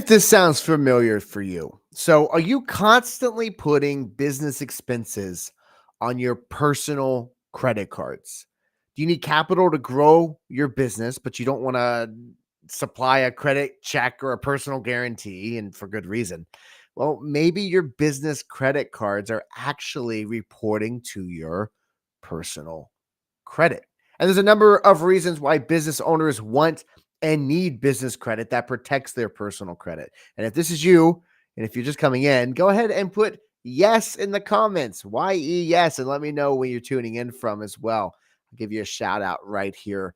this sounds familiar for you. So, are you constantly putting business expenses on your personal credit cards? Do you need capital to grow your business, but you don't want to supply a credit check or a personal guarantee, and for good reason? Well, maybe your business credit cards are actually reporting to your personal credit. And there's a number of reasons why business owners want and need business credit that protects their personal credit. And if this is you, and if you're just coming in, go ahead and put yes in the comments, YE yes, and let me know where you're tuning in from as well. I'll give you a shout out right here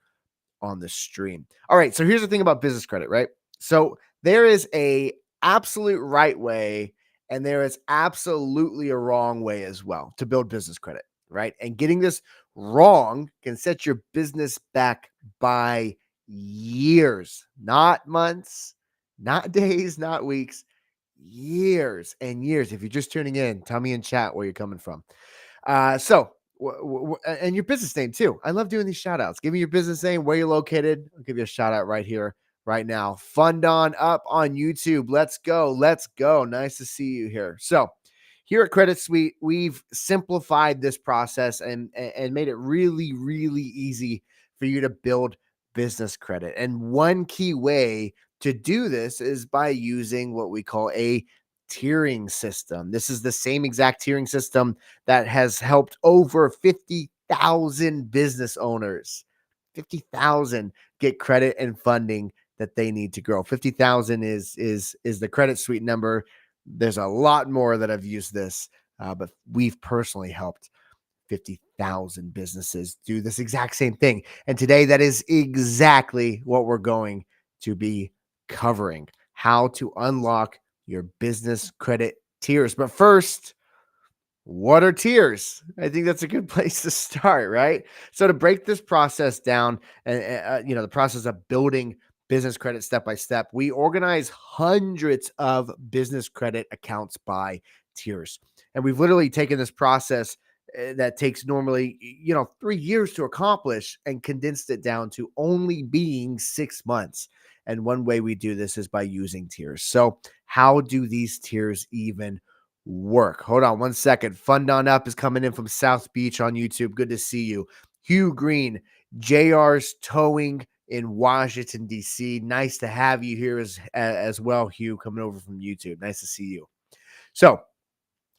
on the stream. All right, so here's the thing about business credit, right? So there is a absolute right way and there is absolutely a wrong way as well to build business credit, right? And getting this wrong can set your business back by years, not months, not days, not weeks, years and years. If you're just tuning in, tell me in chat where you're coming from. And your business name too. I love doing these shout outs. Give me your business name, where you're located. I'll give you a shout out right here, right now. Fund on up on YouTube. Let's go. Let's go. Nice to see you here. So, here at Credit Suite, we've simplified this process and made it really, really easy for you to build business credit. And one key way to do this is by using what we call a tiering system. This is the same exact tiering system that has helped over 50,000 business owners, 50,000 get credit and funding that they need to grow. 50,000 is the Credit Suite number. There's a lot more that have used this, but we've personally helped 50,000 businesses do this exact same thing. And today, that is exactly what we're going to be covering: how to unlock your business credit tiers. But first, what are tiers? I think that's a good place to start, right? So to break this process down, and the process of building business credit step by step, we organize hundreds of business credit accounts by tiers. And we've literally taken this process that takes normally 3 years to accomplish and condensed it down to only being 6 months. And one way we do this is by using tiers. So how do these tiers even work? Hold on one second. Fund on Up is coming in from South Beach on YouTube. Good to see you. Hugh Green, JR's Towing in Washington, D.C. Nice to have you here as well, Hugh, coming over from YouTube. Nice to see you. So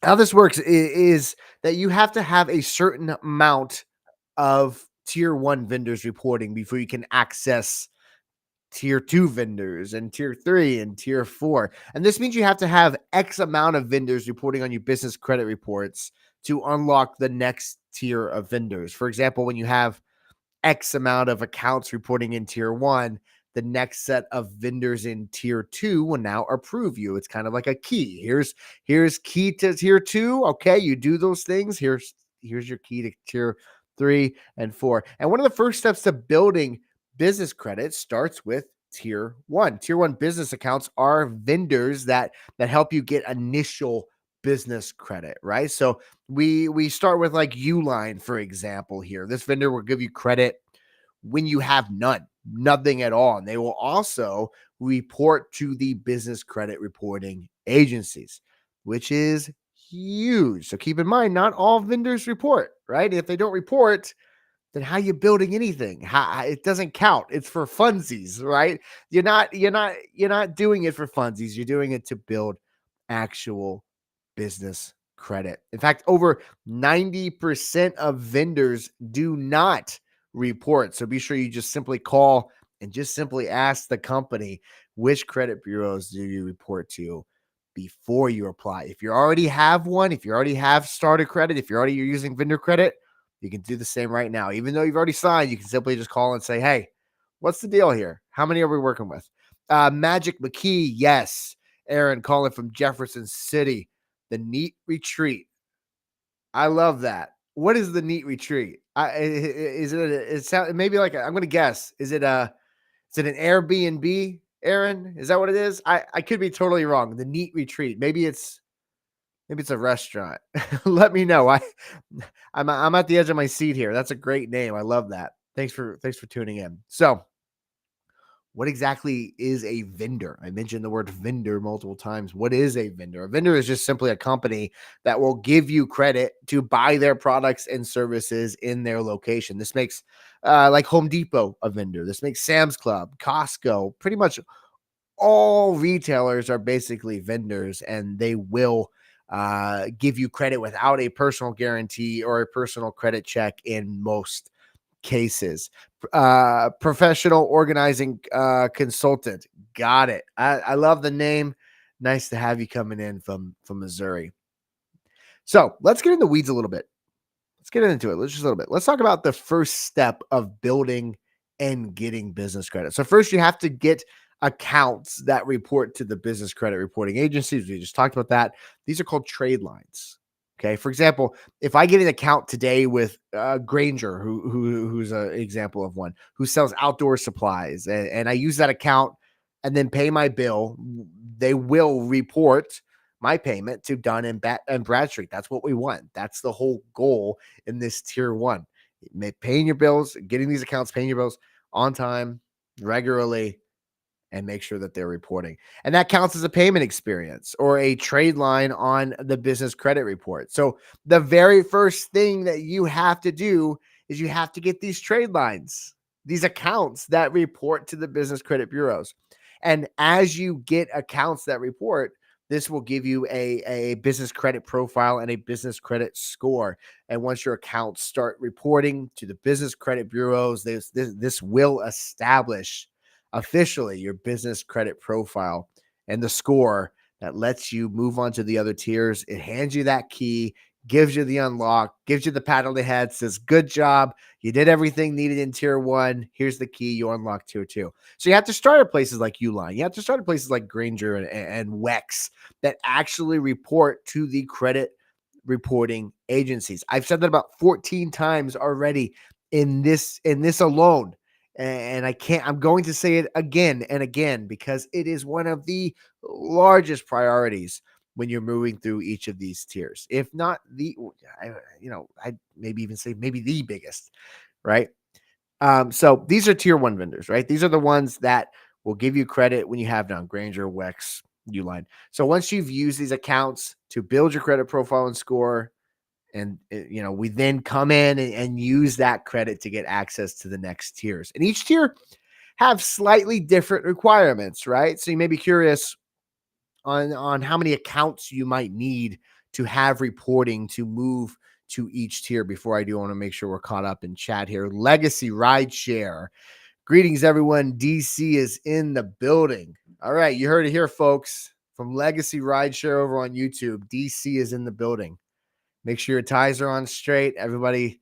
how this works is that you have to have a certain amount of tier 1 vendors reporting before you can access tier 2 vendors and tier 3 and tier 4. And this means you have to have X amount of vendors reporting on your business credit reports to unlock the next tier of vendors. For example, when you have X amount of accounts reporting in tier 1, the next set of vendors in tier 2 will now approve you. It's kind of like a key. Here's key to tier 2. Okay, you do those things. Here's your key to tier 3 and 4. And one of the first steps to building business credit starts with tier 1. Tier 1 business accounts are vendors that help you get initial business credit, right? So we start with like Uline, for example. Here, this vendor will give you credit when you have nothing at all. And they will also report to the business credit reporting agencies, which is huge. So keep in mind, not all vendors report, right? If they don't report, then how are you building anything? It doesn't count. It's for funsies, right? You're not doing it for funsies. You're doing it to build actual business credit. In fact, over 90% of vendors do not report. So be sure you just simply call and just simply ask the company, which credit bureaus do you report to before you apply? If you already have one, if you already have starter credit, if you're using vendor credit, you can do the same right now. Even though you've already signed, you can simply just call and say, hey, what's the deal here? How many are we working with? Magic McKee, yes. Aaron calling from Jefferson City. The Neat Retreat. I love that. What is the Neat Retreat? Is it maybe like I'm going to guess. Is it an Airbnb, Aaron? Is that what it is? I could be totally wrong. The Neat Retreat. Maybe it's a restaurant. Let me know. I'm at the edge of my seat here. That's a great name. I love that. Thanks for tuning in. So What exactly is a vendor? I mentioned the word vendor multiple times. What is a vendor? A vendor is just simply a company that will give you credit to buy their products and services in their location. This makes like Home Depot a vendor. This makes Sam's Club, Costco, pretty much all retailers are basically vendors, and they will give you credit without a personal guarantee or a personal credit check in most cases. Professional organizing consultant. Got it. I love the name. Nice to have you coming in from Missouri. So let's get in the weeds a little bit. Let's get into it. Let's just a little bit. Let's talk about the first step of building and getting business credit. So first, you have to get accounts that report to the business credit reporting agencies. We just talked about that. These are called trade lines. Okay. For example, if I get an account today with Granger, who's an example of one who sells outdoor supplies, and I use that account and then pay my bill, they will report my payment to Dun and Bradstreet. That's what we want. That's the whole goal in this tier one. Paying your bills, getting these accounts, paying your bills on time, regularly, and make sure that they're reporting. And that counts as a payment experience or a trade line on the business credit report. So the very first thing that you have to do is you have to get these trade lines, these accounts that report to the business credit bureaus. And as you get accounts that report, this will give you a business credit profile and a business credit score. And once your accounts start reporting to the business credit bureaus, this will establish officially your business credit profile and the score that lets you move on to the other tiers. It hands you that key, gives you the unlock, gives you the pat on the head, says, good job. You did everything needed in tier one. Here's the key. You unlock tier two. So you have to start at places like Uline. You have to start at places like Granger and Wex that actually report to the credit reporting agencies. I've said that about 14 times already in this alone. And I'm going to say it again and again because it is one of the largest priorities when you're moving through each of these tiers. If not I maybe even say maybe the biggest, right? So these are tier one vendors, right? These are the ones that will give you credit when you have none. Granger, Wex, Uline. So once you've used these accounts to build your credit profile and score, and we then come in and use that credit to get access to the next tiers. And each tier have slightly different requirements, right? So you may be curious on how many accounts you might need to have reporting to move to each tier. Before I do, I want to make sure we're caught up in chat here. Legacy Rideshare. Greetings, everyone. DC is in the building. All right, you heard it here, folks. From Legacy Rideshare over on YouTube, DC is in the building. Make sure your ties are on straight. Everybody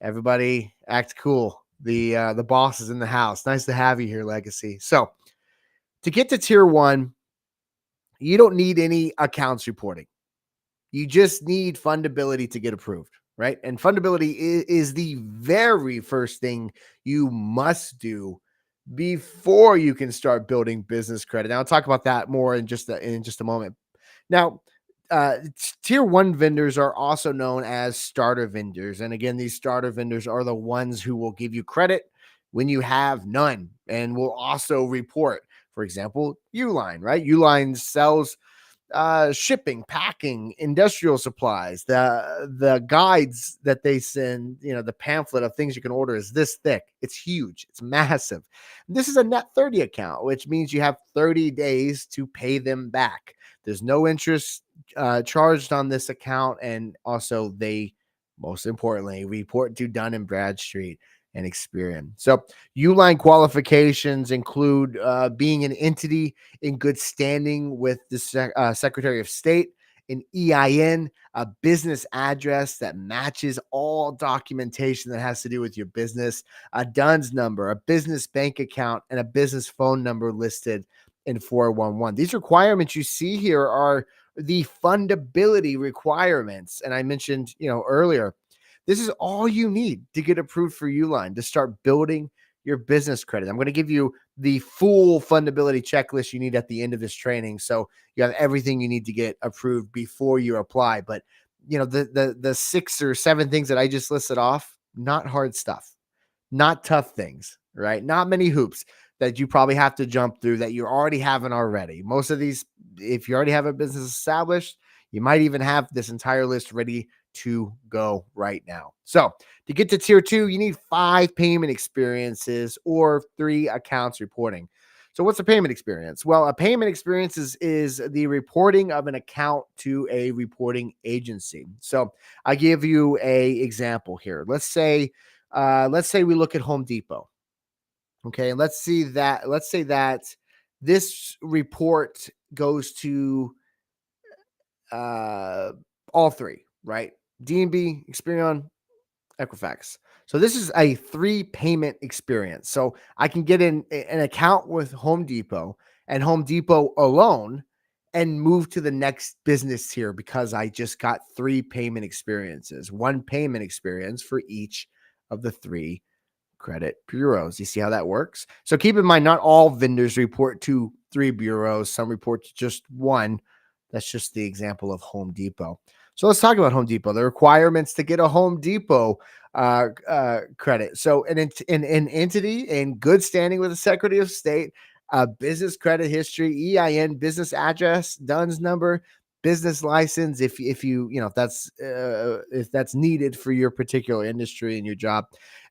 act cool. The boss is in the house. Nice to have you here, Legacy. So to get to tier one, you don't need any accounts reporting. You just need fundability to get approved, right? And fundability is the very first thing you must do before you can start building business credit. Now I'll talk about that more in just a moment. Now, tier one vendors are also known as starter vendors. And again, these starter vendors are the ones who will give you credit when you have none and will also report. For example, Uline, right? Uline sells shipping, packing, industrial supplies. The guides that they send, the pamphlet of things you can order is this thick. It's huge. It's massive. This is a net 30 account, which means you have 30 days to pay them back. There's no interest charged on this account, and also they, most importantly, report to Dun and Bradstreet and Experian. So Uline qualifications include being an entity in good standing with the Secretary of State, an EIN, a business address that matches all documentation that has to do with your business, a DUNS number, a business bank account, and a business phone number listed in 411. These requirements you see here are the fundability requirements. And I mentioned, earlier, this is all you need to get approved for Uline to start building your business credit. I'm going to give you the full fundability checklist you need at the end of this training. So you have everything you need to get approved before you apply. But the 6 or 7 things that I just listed off, not hard stuff, not tough things, right? Not many hoops. that you probably have to jump through that you already haven't already. Most of these, if you already have a business established, you might even have this entire list ready to go right now. So to get to tier two, you need 5 payment experiences or 3 accounts reporting. So what's a payment experience? Well, a payment experience is the reporting of an account to a reporting agency. So I give you a example here. Let's say we look at Home Depot. Okay, and let's say that this report goes to uh all three, right? D&B, Experian, Equifax. So this is a 3 payment experience. So I can get in an account with Home Depot and Home Depot alone and move to the next business tier because I just got 3 payment experiences, 1 payment experience for each of the 3 credit bureaus. You see how that works? So keep in mind, not all vendors report to 3 bureaus. Some report to just 1. That's just the example of Home Depot. So let's talk about Home Depot. The requirements to get a Home Depot credit. So an entity in good standing with the Secretary of State, business credit history, EIN, business address, DUNS number, business license. If that's needed for your particular industry and your job,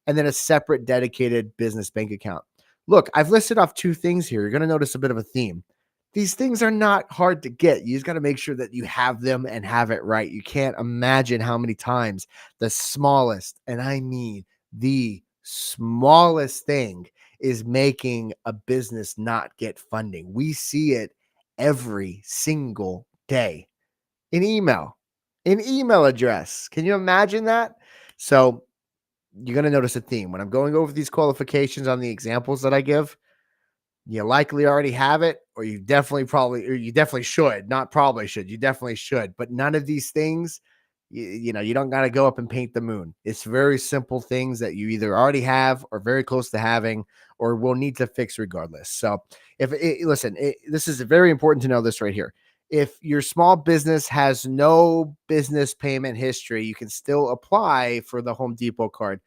and then a separate dedicated business bank account. Look, I've listed off 2 things here. You're going to notice a bit of a theme. These things are not hard to get. You just got to make sure that you have them and have it right. You can't imagine how many times the smallest, and I mean the smallest thing, is making a business not get funding. We see it every single day in email address. Can you imagine that? So you're going to notice a theme when I'm going over these qualifications on the examples that I give. You likely already have it, or you definitely should, not probably should, you definitely should. But none of these things, you don't got to go up and paint the moon. It's very simple things that you either already have or very close to having, or will need to fix regardless. So this is very important to know this right here. If your small business has no business payment history, you can still apply for the Home Depot card,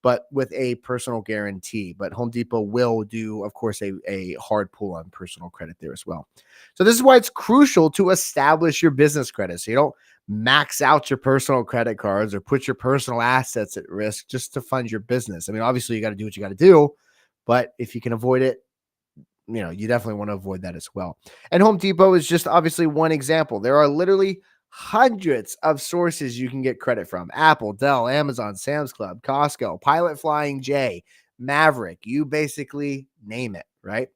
but with a personal guarantee. But Home Depot will do, of course, a hard pull on personal credit there as well. So this is why it's crucial to establish your business credit. So you don't max out your personal credit cards or put your personal assets at risk just to fund your business. I mean, obviously you got to do what you got to do, but if you can avoid it, you definitely want to avoid that as well. And Home Depot is just obviously one example. There are literally hundreds of sources you can get credit from: Apple, Dell, Amazon, Sam's Club, Costco, Pilot Flying J, Maverick. You basically name it, right?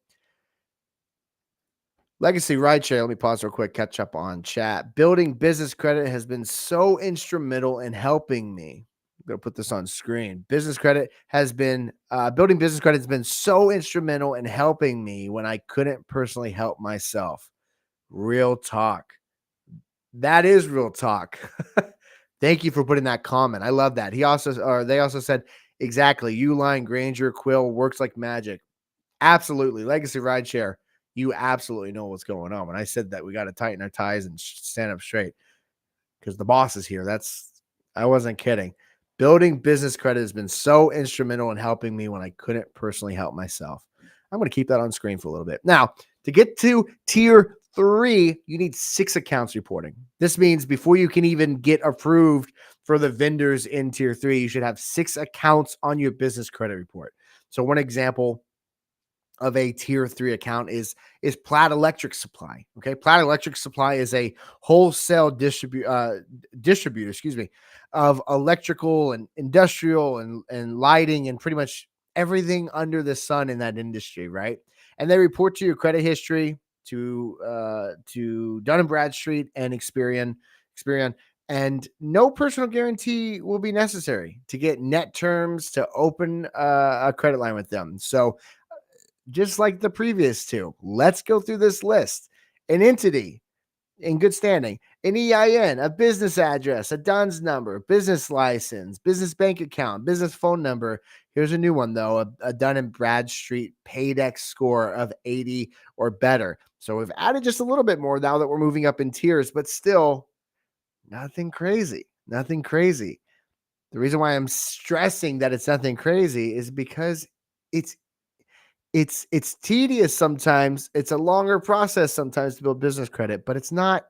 Legacy Rideshare. Let me pause real quick, catch up on chat. Building business credit has been so instrumental in helping me. I'm going to put this on screen. Building business credit has been so instrumental in helping me when I couldn't personally help myself. Real talk. That is real talk. Thank you for putting that comment. I love that. They also said, exactly. Uline, Granger, Quill works like magic. Absolutely. Legacy Rideshare. You absolutely know what's going on. When I said that we got to tighten our ties and stand up straight because the boss is here. I wasn't kidding. Building business credit has been so instrumental in helping me when I couldn't personally help myself. I'm going to keep that on screen for a little bit. Now, to get to tier 3, you need 6 accounts reporting. This means before you can even get approved for the vendors in tier 3, you should have 6 accounts on your business credit report. So one example of a tier 3 account is Platt Electric Supply. Okay. Platt Electric Supply is a wholesale distributor, of electrical and industrial and lighting and pretty much everything under the sun in that industry. Right. And they report to your credit history to Dun and Bradstreet and Experian, and no personal guarantee will be necessary to get net terms to open a credit line with them. So just like the previous 2, let's go through this list. An entity in good standing, an EIN, a business address, a DUNS number, business license, business bank account, business phone number. Here's a new one, though, a Dun and Bradstreet Paydex score of 80 or better. So we've added just a little bit more now that we're moving up in tiers, but still nothing crazy. Nothing crazy. The reason why I'm stressing that it's nothing crazy is because it's it's tedious sometimes. It's a longer process sometimes to build business credit, but it's not,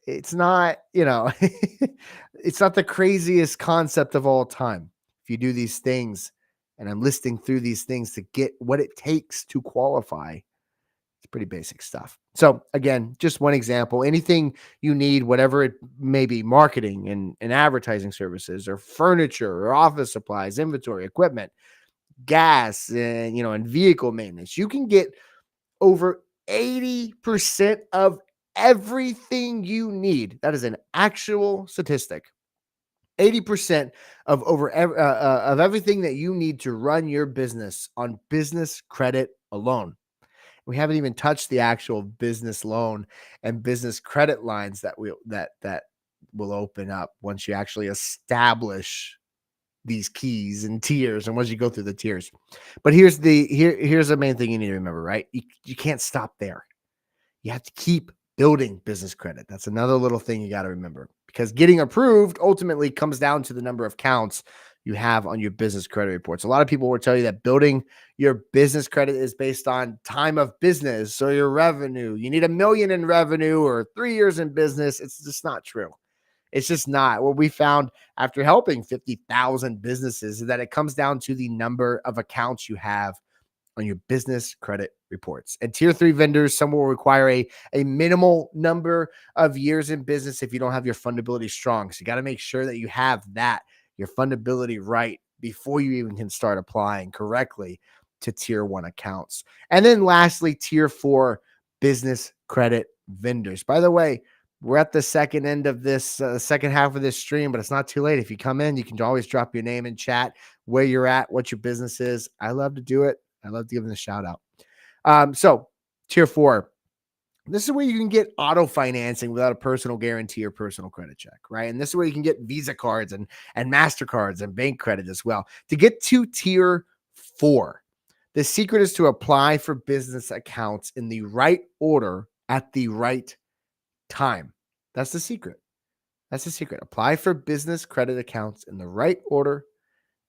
it's not the craziest concept of all time. If you do these things, and I'm listing through these things to get what it takes to qualify, it's pretty basic stuff. So again, just one example, anything you need, whatever it may be, marketing and advertising services or furniture or office supplies, inventory, equipment, gas, and vehicle maintenance, you can get over 80% of everything you need. That is an actual statistic. 80% of everything that you need to run your business on business credit alone. We haven't even touched the actual business loan and business credit lines that will open up once you actually establish these keys and tiers and once you go through the tiers. But here's the main thing you need to remember, right? You can't stop there. You have to keep building business credit. That's another little thing you got to remember, because getting approved ultimately comes down to the number of counts you have on your business credit reports. A lot of people will tell you that building your business credit is based on time of business or your revenue. You need $1 million in revenue or 3 years in business. It's just not true. It's just not. What we found after helping 50,000 businesses is that it comes down to the number of accounts you have on your business credit reports. And tier 3 vendors, some will require a minimal number of years in business if you don't have your fundability strong. So you got to make sure that you have your fundability right before you even can start applying correctly to tier 1 accounts. And then lastly, tier 4 business credit vendors. By the way, we're at the second end of this second half of this stream, but it's not too late. If you come in, you can always drop your name in chat, where you're at, what your business is. I love to do it. I love to give them a shout out. So tier 4, this is where you can get auto financing without a personal guarantee or personal credit check, right? And this is where you can get Visa cards and MasterCards and bank credit as well. To get to tier 4, the secret is to apply for business accounts in the right order at the right time. That's the secret. That's the secret. Apply for business credit accounts in the right order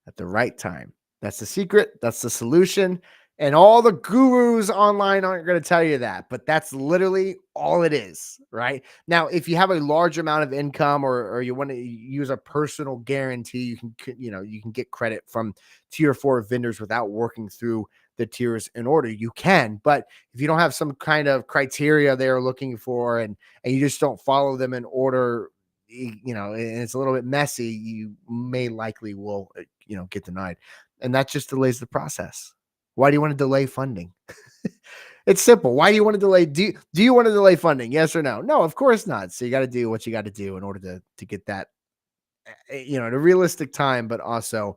at the right time. That's the secret. That's the solution. And all the gurus online aren't going to tell you that, but that's literally all it is, right? Now, if you have a large amount of income or you want to use a personal guarantee, you can get credit from tier 4 vendors without working through the tiers in order. You can, but if you don't have some kind of criteria they're looking for and you just don't follow them in order, and it's a little bit messy, you may likely will, get denied. And that just delays the process. Why do you want to delay funding? It's simple. Why do you want to delay? Do you want to delay funding? Yes or no? No, of course not. So you got to do what you got to do in order to get that, at a realistic time, but also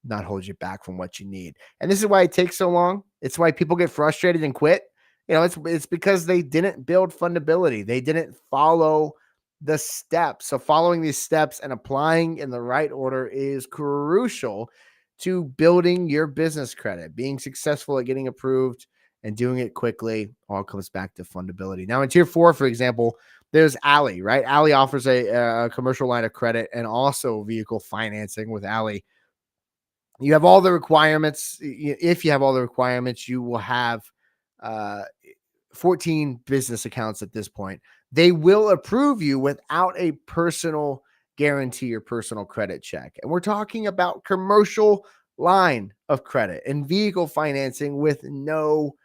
not hold you back from what you need. And this is why it takes so long. It's why people get frustrated and quit. It's because they didn't build fundability. They didn't follow the steps. So following these steps and applying in the right order is crucial to building your business credit. Being successful at getting approved and doing it quickly all comes back to fundability. Now in tier 4, for example, there's Ally, right? Ally offers a commercial line of credit and also vehicle financing with Ally. You have all the requirements. If you have all the requirements, you will have 14 business accounts at this point. They will approve you without a personal guarantee or personal credit check. And we're talking about commercial line of credit and vehicle financing with no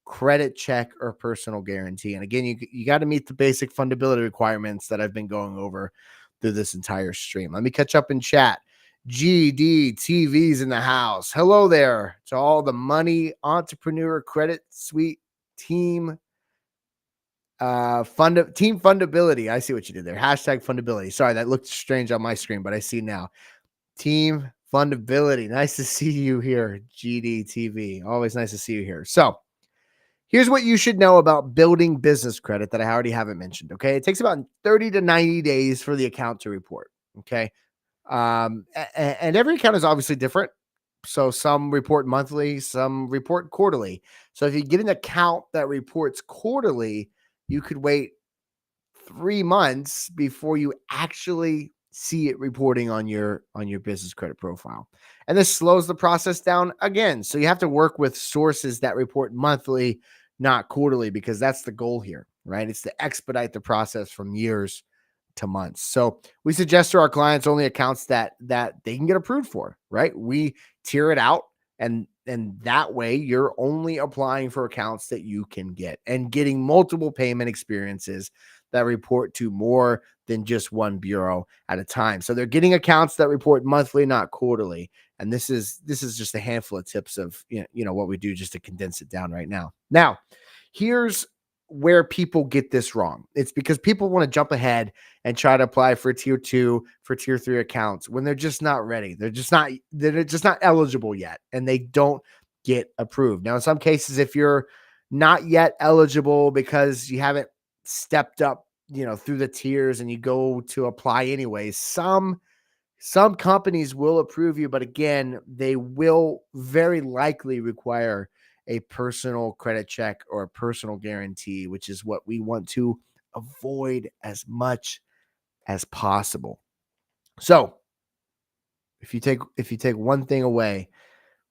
credit check or personal guarantee. And again, you got to meet the basic fundability requirements that I've been going over through this entire stream. Let me catch up in chat. GD TV's in the house. Hello there to all the Money Entrepreneur Credit Suite team. Team Fundability. I see what you did there. Hashtag Fundability. Sorry, that looked strange on my screen, but I see now. Team Fundability. Nice to see you here, GD TV. Always nice to see you here. So here's what you should know about building business credit that I already haven't mentioned. Okay. It takes about 30 to 90 days for the account to report. Okay. And every account is obviously different. So some report monthly, some report quarterly. So if you get an account that reports quarterly, you could wait 3 months before you actually see it reporting on your business credit profile. And this slows the process down again. So you have to work with sources that report monthly, not quarterly, because that's the goal here, right? It's to expedite the process from years to months. So we suggest to our clients only accounts that they can get approved for, right? We tier it out, and that way you're only applying for accounts that you can get and getting multiple payment experiences that report to more than just one bureau at a time. So they're getting accounts that report monthly, not quarterly. And this is just a handful of tips of what we do just to condense it down right now. Now, here's where people get this wrong. It's because people want to jump ahead and try to apply for tier 2, for tier 3 accounts when they're just not ready. They're just not eligible yet, and they don't get approved. Now, in some cases, if you're not yet eligible because you haven't stepped up, through the tiers, and you go to apply anyways, some companies will approve you, but again, they will very likely require a personal credit check or a personal guarantee, which is what we want to avoid as much as possible. So, if you take one thing away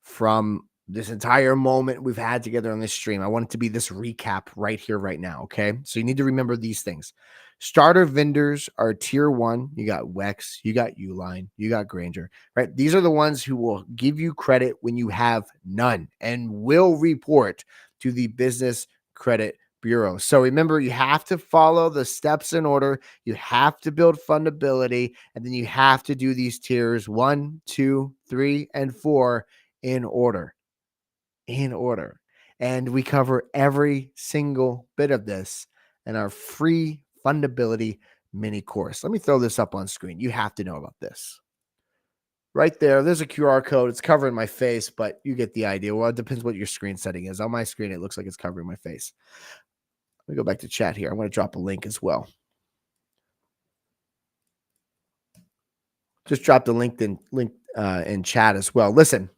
from this entire moment we've had together on this stream, I want it to be this recap right here, right now. Okay. So you need to remember these things. Starter vendors are tier 1. You got Wex, you got Uline, you got Granger, right? These are the ones who will give you credit when you have none and will report to the Business Credit Bureau. So remember, you have to follow the steps in order. You have to build fundability, and then you have to do these tiers 1, 2, 3, and 4 in order. And we cover every single bit of this in our free fundability mini course. Let me throw this up on screen. You have to know about this. Right there's a QR code. It's covering my face, but you get the idea. Well, it depends what your screen setting is. On my screen, it looks like it's covering my face. Let me go back to chat here. I'm going to drop a link as well. Just drop the link in chat as well. Listen,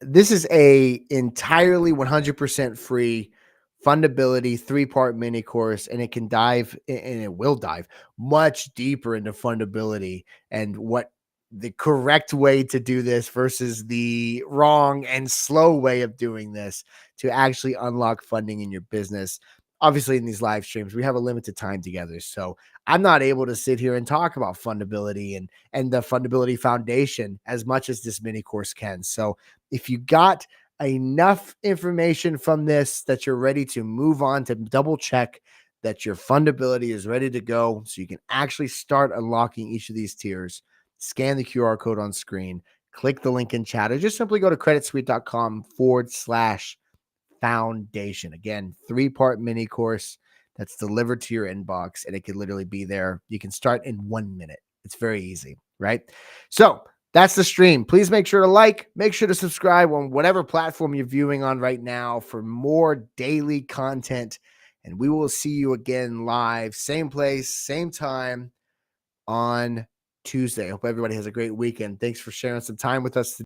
this is a entirely 100% free fundability 3-part mini course, and it will dive much deeper into fundability and what the correct way to do this versus the wrong and slow way of doing this to actually unlock funding in your business. Obviously, in these live streams, we have a limited time together, so I'm not able to sit here and talk about fundability and the fundability foundation as much as this mini course can. So if you got enough information from this that you're ready to move on to double check that your fundability is ready to go so you can actually start unlocking each of these tiers, scan the QR code on screen, click the link in chat, or just simply go to creditsuite.com/foundation. Again, 3-part mini course that's delivered to your inbox, and it could literally be there. You can start in 1 minute. It's very easy, right? So that's the stream. Please make sure to subscribe on whatever platform you're viewing on right now for more daily content. And we will see you again live, same place, same time on Tuesday. Hope everybody has a great weekend. Thanks for sharing some time with us today.